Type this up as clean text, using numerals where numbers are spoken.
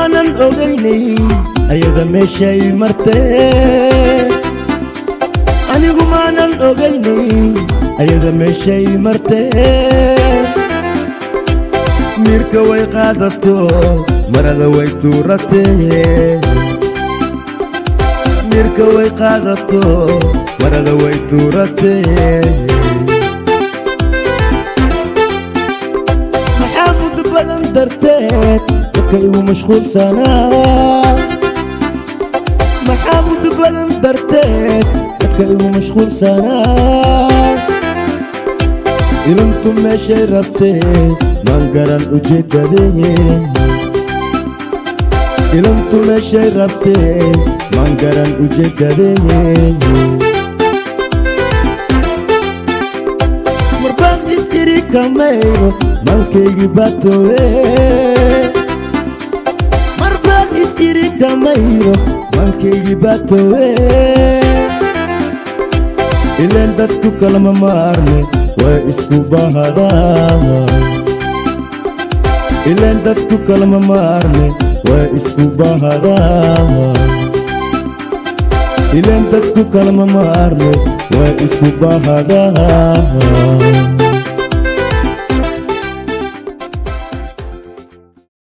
maanan ogaynay ayada meeshay martee anigu maanan ogaynay ayada meeshay martee mirka way qaadato marada way tuuratee mirka way qaadato marada way tuuratee maxaamud badan darteed dadka igu mashquulsanaa maxaamud badan darteed dadka igu mashquulsanaa ilintu meeshay rabtee maan garan ujeedadee ilintu meeshay rabtee maan garan ujeedadee marbaan isiri kamayro maankaygi baatoowe marbaan isiri kamayro maankaygi baatoowe ileen dadku kalama maarne waa isku bahadaa ileen dadku kalama maarne waa isku bahadaa ileen dadku kalama maarne waa isku bahadaa